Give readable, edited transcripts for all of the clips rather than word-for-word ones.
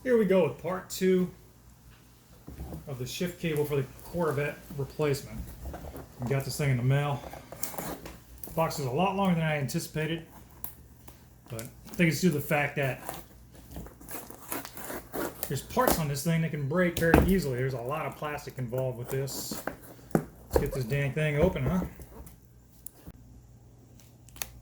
Here we go with part 2 of the shift cable for the Corvette replacement. We got this thing in the mail. The box is a lot longer than I anticipated, but I think it's due to the fact that there's parts on this thing that can break very easily. There's a lot of plastic involved with this. Let's get this dang thing open, huh?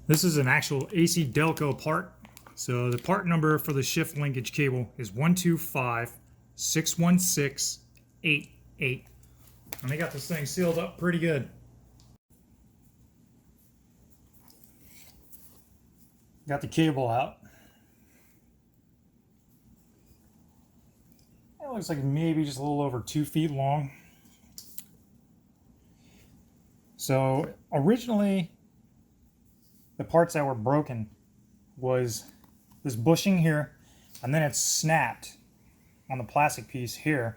This is an actual AC Delco part. So the part number for the shift linkage cable is 12561688. And they got this thing sealed up pretty good. Got the cable out. It looks like maybe just a little over 2 feet long. So originally, the parts that were broken was this bushing here, and then it snapped on the plastic piece here.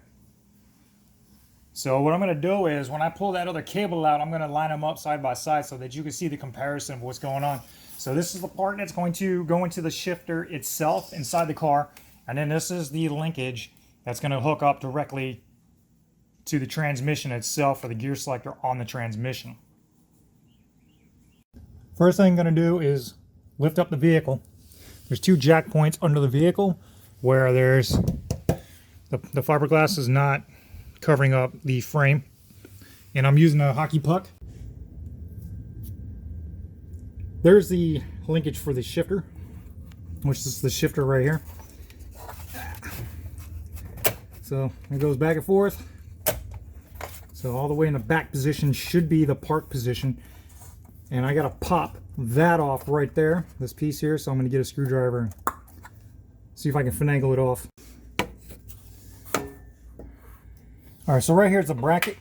So what I'm going to do is, when I pull that other cable out, I'm going to line them up side by side so that you can see the comparison of what's going on. So this is the part that's going to go into the shifter itself inside the car, and then this is the linkage that's going to hook up directly to the transmission itself for the gear selector on the transmission. First thing I'm going to do is lift up the vehicle. There's 2 jack points under the vehicle where there's the fiberglass is not covering up the frame, and I'm using a hockey puck. There's the linkage for the shifter, which is the shifter right here. So it goes back and forth. So all the way in the back position should be the park position, and I gotta pop that off right there, this piece here. So I'm going to get a screwdriver and see if I can finagle it off. Alright, so right here is the bracket.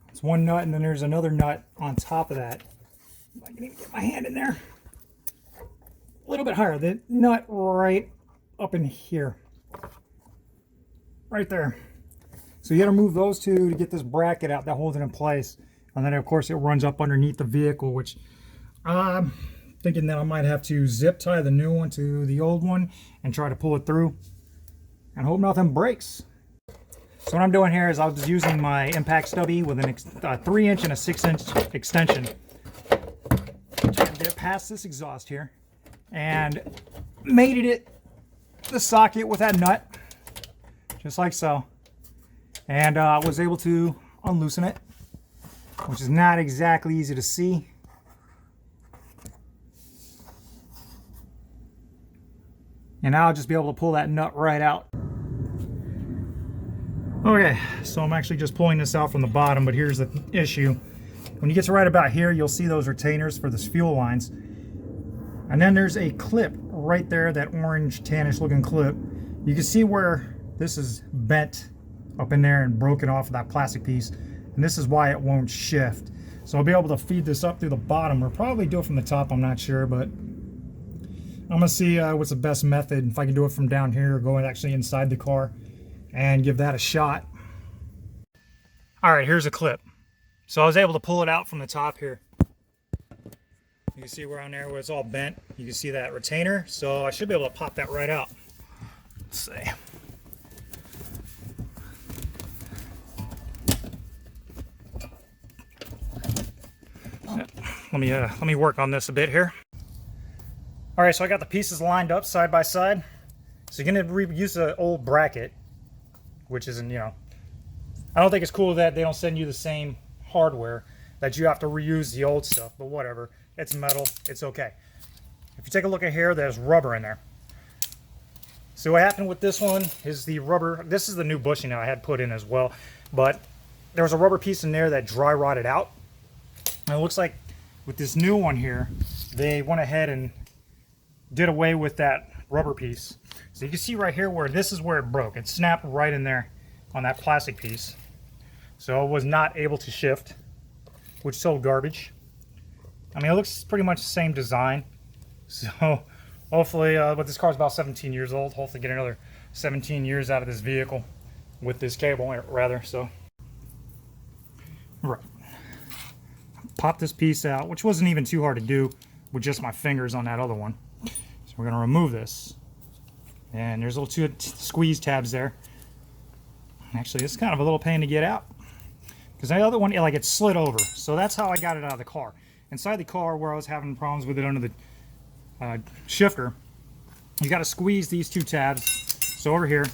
It's one nut, and then there's another nut on top of that. If I can even get my hand in there. A little bit higher. The nut right up in here. Right there. So you got to move those 2 to get this bracket out that holds it in place. And then, of course, it runs up underneath the vehicle, which I'm thinking that I might have to zip tie the new one to the old one and try to pull it through and hope nothing breaks. So what I'm doing here is I was using my impact stubby with a 3-inch and a 6-inch extension. Trying to get it past this exhaust here and mated it the socket with that nut, just like so. And I was able to unloosen it, which is not exactly easy to see. And now I'll just be able to pull that nut right out. Okay, so I'm actually just pulling this out from the bottom, but here's the issue. When you get to right about here, you'll see those retainers for the fuel lines. And then there's a clip right there, that orange tannish looking clip. You can see where this is bent up in there and broken off of that plastic piece. And this is why it won't shift. So I'll be able to feed this up through the bottom, or probably do it from the top, I'm not sure, but I'm gonna see what's the best method, if I can do it from down here or go actually inside the car and give that a shot. All right, here's a clip. So I was able to pull it out from the top here. You can see where on there where it's all bent, you can see that retainer, so I should be able to pop that right out. Let's see. Let me work on this a bit here. All right, so I got the pieces lined up side by side. So you're gonna use the old bracket, which isn't, you know, I don't think it's cool that they don't send you the same hardware, that you have to reuse the old stuff, but whatever. It's metal, it's okay. If you take a look at here, there's rubber in there. So what happened with this one is the rubber, this is the new bushing that I had put in as well, but there was a rubber piece in there that dry rotted out. And it looks like with this new one here, they went ahead and did away with that rubber piece. So you can see right here where this is where it broke. It snapped right in there on that plastic piece. So it was not able to shift, which sold garbage. I mean, it looks pretty much the same design. So hopefully, but this car's about 17 years old. Hopefully get another 17 years out of this vehicle with this cable, rather. So, right. Pop this piece out, which wasn't even too hard to do with just my fingers on that other one. So we're going to remove this. And there's little two squeeze tabs there. Actually, it's kind of a little pain to get out because the other one, like, it slid over. So that's how I got it out of the car. Inside the car, where I was having problems with it under the shifter, you got to squeeze these two tabs. So over here,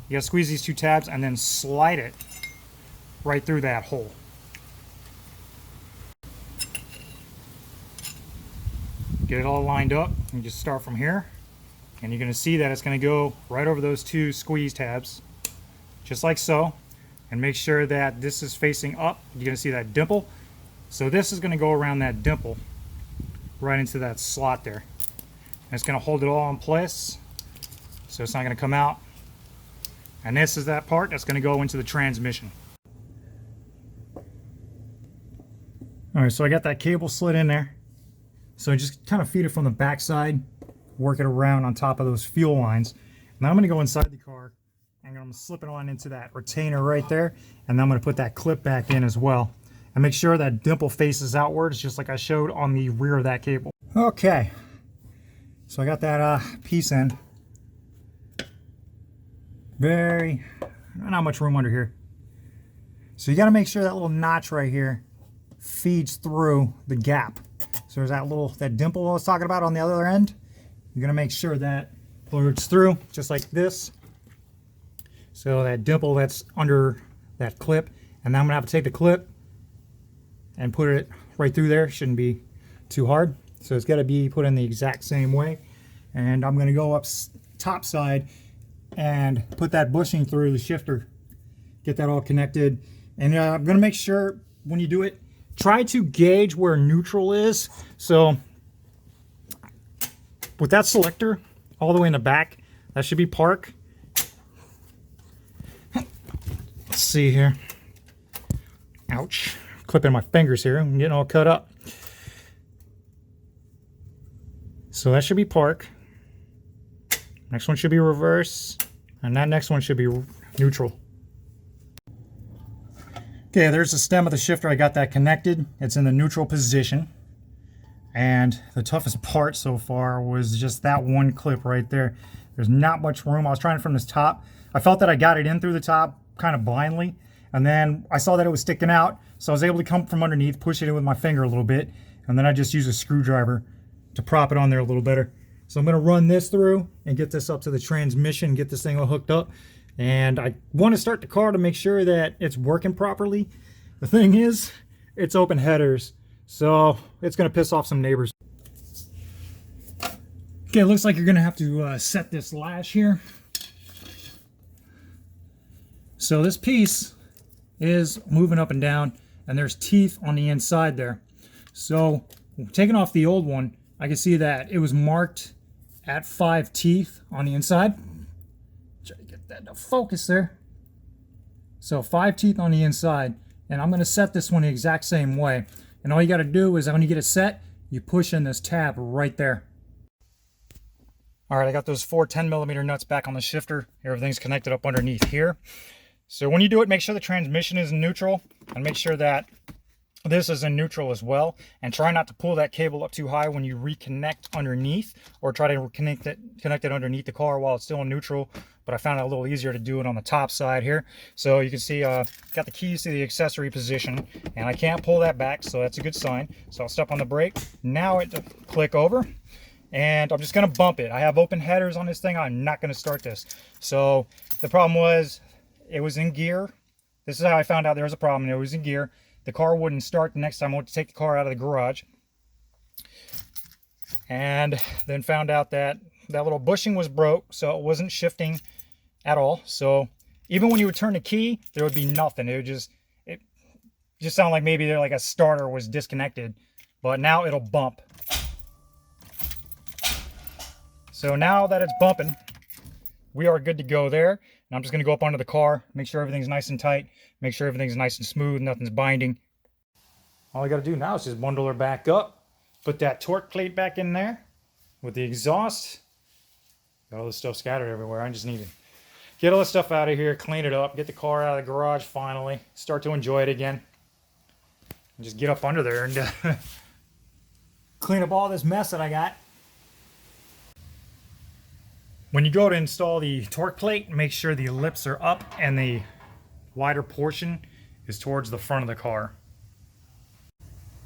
you got to squeeze these two tabs and then slide it right through that hole. Get it all lined up. You just start from here, and you're going to see that it's going to go right over those two squeeze tabs, just like so. And make sure that this is facing up. You're going to see that dimple. So this is going to go around that dimple right into that slot there. And it's going to hold it all in place, so it's not going to come out. And this is that part that's going to go into the transmission. All right, so I got that cable slid in there. So I just kind of feed it from the back side, work it around on top of those fuel lines. Now I'm going to go inside the car, and I'm going to slip it on into that retainer right there, and then I'm going to put that clip back in as well. And make sure that dimple faces outwards, just like I showed on the rear of that cable. Okay, so I got that piece in. Not much room under here. So you got to make sure that little notch right here feeds through the gap. So there's that dimple I was talking about on the other end. You're gonna make sure that plugs through, just like this. So that dimple that's under that clip, and then I'm gonna have to take the clip and put it right through there. Shouldn't be too hard. So it's gotta be put in the exact same way. And I'm gonna go up top side and put that bushing through the shifter. Get that all connected. And I'm gonna make sure when you do it, try to gauge where neutral is. So with that selector all the way in the back, that should be park. Let's see here. Ouch. Clipping my fingers here. I'm getting all cut up. So that should be park. Next one should be reverse. And that next one should be neutral. Okay, there's the stem of the shifter. I got that connected. It's in the neutral position. And the toughest part so far was just that one clip right there. There's not much room. I was trying it from this top. I felt that I got it in through the top kind of blindly. And then I saw that it was sticking out. So I was able to come from underneath, push it in with my finger a little bit. And then I just used a screwdriver to prop it on there a little better. So I'm going to run this through and get this up to the transmission, get this thing all hooked up. And I want to start the car to make sure that it's working properly. The thing is, it's open headers, so it's going to piss off some neighbors. Okay, it looks like you're going to have to set this lash here. So this piece is moving up and down, and there's teeth on the inside there. So taking off the old one, I can see that it was marked at 5 teeth on the inside. Try to get that to focus there. So 5 teeth on the inside, and I'm going to set this one the exact same way. And all you got to do is when you get it set, you push in this tab right there. All right, I got those 4 10mm nuts back on the shifter. Everything's connected up underneath here. So when you do it, make sure the transmission is in neutral, and make sure that this is in neutral as well. And try not to pull that cable up too high when you reconnect underneath, or try to connect it underneath the car while it's still in neutral. But I found it a little easier to do it on the top side here. So you can see got the keys to the accessory position, and I can't pull that back, so that's a good sign. So I'll step on the brake. Now it click over, and I'm just going to bump it. I have open headers on this thing. I'm not going to start this. So the problem was it was in gear. This is how I found out there was a problem. It was in gear. The car wouldn't start the next time I went to take the car out of the garage. And then found out that that little bushing was broke, so it wasn't shifting at all. So even when you would turn the key, there would be nothing. It just sounded like maybe like a starter was disconnected. But now it'll bump. So now that it's bumping, we are good to go there. And I'm just going to go up under the car, make sure everything's nice and tight, make sure everything's nice and smooth, nothing's binding. All I got to do now is just bundle her back up, put that torque plate back in there with the exhaust. Got all this stuff scattered everywhere. I just need to get all this stuff out of here, clean it up, get the car out of the garage finally, start to enjoy it again. And just get up under there and clean up all this mess that I got. When you go to install the torque plate, make sure the lips are up and the wider portion is towards the front of the car.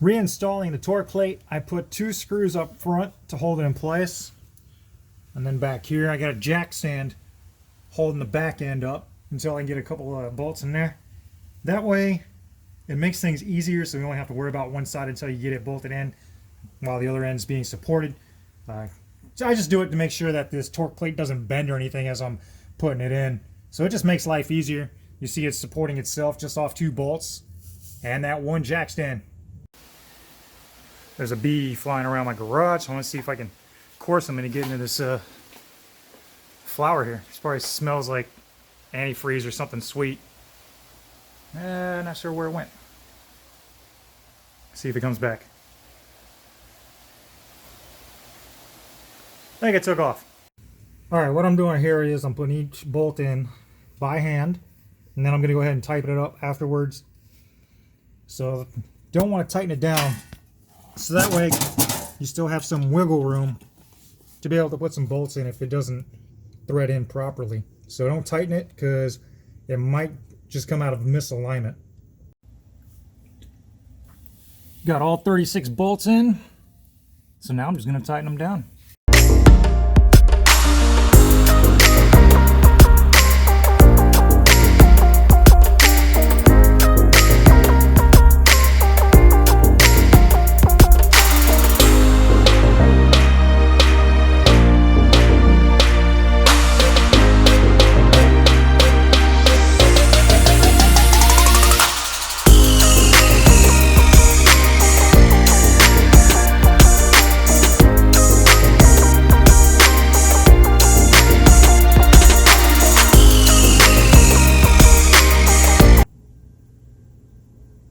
Reinstalling the torque plate, I put 2 screws up front to hold it in place. And then back here, I got a jack stand holding the back end up until I can get a couple of bolts in there. That way, it makes things easier so you only have to worry about one side until you get it bolted in while the other end's being supported. So I just do it to make sure that this torque plate doesn't bend or anything as I'm putting it in. So it just makes life easier. You see it's supporting itself just off 2 bolts and that 1 jack stand. There's a bee flying around my garage. I want to see if I can course them into getting into this flower here. This probably smells like antifreeze or something sweet. Not sure where it went. See if it comes back. I think it took off. Alright, what I'm doing here is I'm putting each bolt in by hand, and then I'm going to go ahead and tighten it up afterwards. So don't want to tighten it down, so that way you still have some wiggle room to be able to put some bolts in if it doesn't thread in properly. So don't tighten it because it might just come out of misalignment. Got all 36 bolts in, so now I'm just going to tighten them down.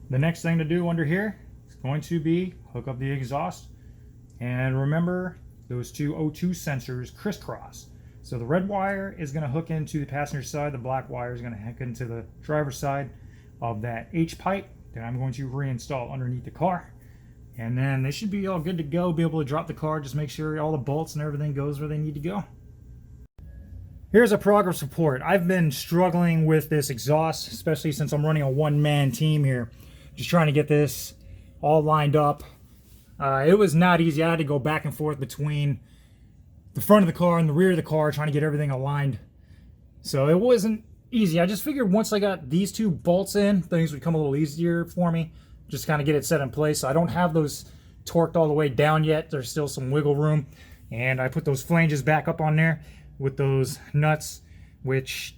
The next thing to do under here is going to be hook up the exhaust, and remember those 2 O2 sensors crisscross. So the red wire is going to hook into the passenger side, the black wire is going to hook into the driver's side of that H pipe that I'm going to reinstall underneath the car. And then they should be all good to go, be able to drop the car, just make sure all the bolts and everything goes where they need to go. Here's a progress report. I've been struggling with this exhaust, especially since I'm running a one-man team here. Just trying to get this all lined up. It was not easy. I had to go back and forth between the front of the car and the rear of the car trying to get everything aligned. So it wasn't easy. I just figured once I got these 2 bolts in, things would come a little easier for me. Just kind of get it set in place. So I don't have those torqued all the way down yet. There's still some wiggle room. And I put those flanges back up on there with those nuts, which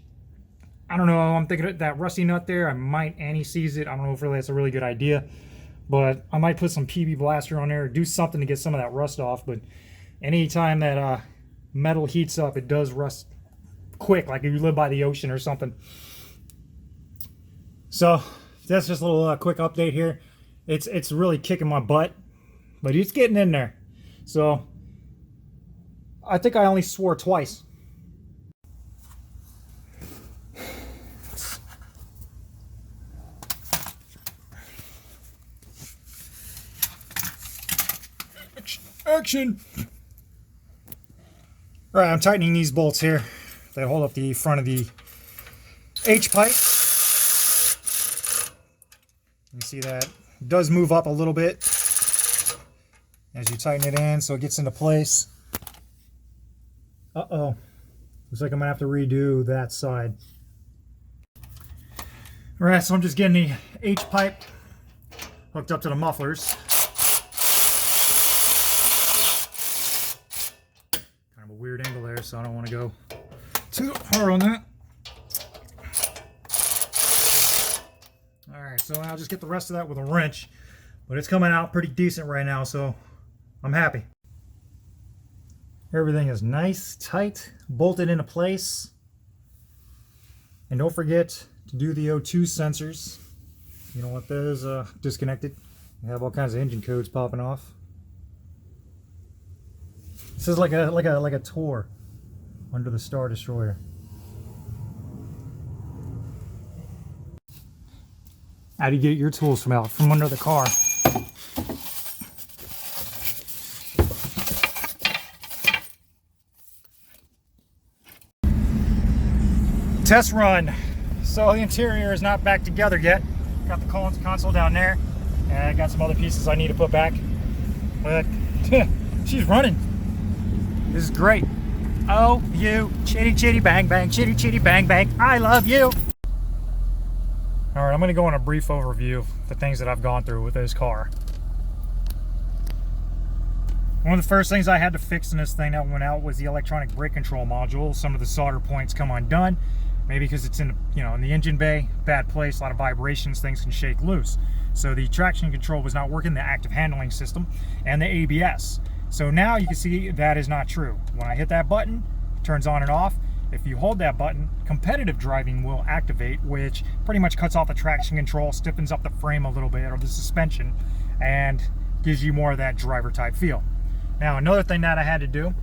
I don't know, I'm thinking that rusty nut there, I might anti-seize it. I don't know if really that's a really good idea, but I might put some PB Blaster on there, do something to get some of that rust off. But anytime that metal heats up, it does rust quick, like if you live by the ocean or something. So that's just a little quick update here. It's really kicking my butt, but it's getting in there. So I think I only swore twice. Action! Alright, I'm tightening these bolts here that hold up the front of the H pipe. You see that it does move up a little bit as you tighten it in so it gets into place. Uh-oh. Looks like I'm going to have to redo that side. Alright, so I'm just getting the H pipe hooked up to the mufflers. Kind of a weird angle there, so I don't want to go too hard on that. Alright, so I'll just get the rest of that with a wrench. But it's coming out pretty decent right now, so I'm happy. Everything is nice, tight, bolted into place. And don't forget to do the O2 sensors. You don't want those disconnected. You have all kinds of engine codes popping off. This is like a tour under the Star Destroyer. How do you get your tools from under the car? Test run. So the interior is not back together yet. Got the console down there, and I got some other pieces I need to put back. But she's running. This is great. Oh, you chitty chitty bang bang, chitty chitty bang bang. I love you. All right, I'm going to go on a brief overview of the things that I've gone through with this car. One of the first things I had to fix in this thing that went out was the electronic brake control module. Some of the solder points come undone, maybe because it's in in the engine bay, bad place, a lot of vibrations, things can shake loose. So the traction control was not working, the active handling system, and the ABS. So now you can see that is not true. When I hit that button, it turns on and off. If you hold that button, competitive driving will activate, which pretty much cuts off the traction control, stiffens up the frame a little bit, or the suspension, and gives you more of that driver type feel. Now, another thing that I had to do,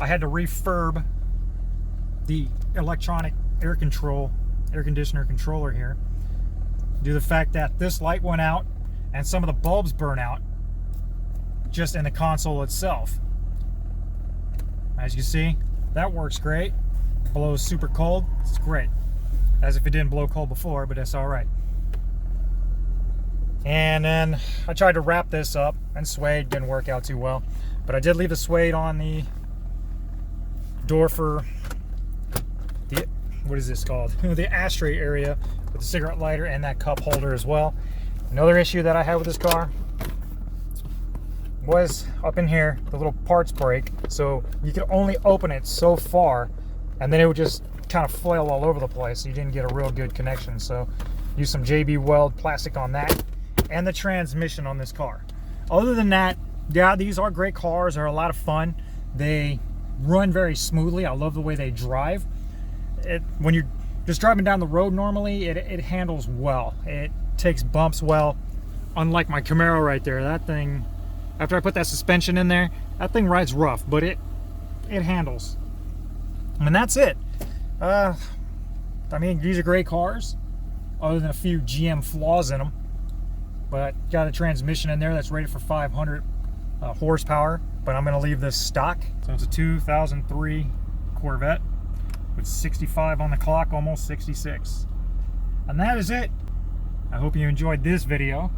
I had to refurb the electronic air conditioner controller here, due to the fact that this light went out and some of the bulbs burn out just in the console itself. As you see, that works great. Blows super cold. It's great. As if it didn't blow cold before, but that's all right. And then I tried to wrap this up, and suede didn't work out too well. But I did leave the suede on the door for the, what is this called? The ashtray area with the cigarette lighter and that cup holder as well. Another issue that I had with this car was up in here, the little parts break. So you could only open it so far, and then it would just kind of flail all over the place. So you didn't get a real good connection. So use some JB Weld plastic on that, and the transmission on this car. Other than that, yeah, these are great cars. They're a lot of fun. They run very smoothly. I love the way they drive. When you're just driving down the road normally, it handles well. It takes bumps well. Unlike my Camaro right there, that thing, after I put that suspension in there, that thing rides rough, but it handles. And that's it. I mean, these are great cars, other than a few GM flaws in them. But got a transmission in there that's rated for 500 horsepower, but I'm going to leave this stock. So it's a 2003 Corvette with 65 on the clock, almost 66. And that is it. I hope you enjoyed this video.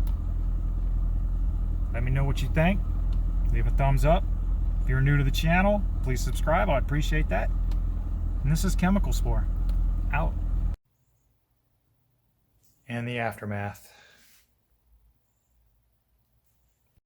Let me know what you think. Leave a thumbs up. If you're new to the channel, please subscribe. I'd appreciate that. And this is Chemical Spore. Out. And the aftermath.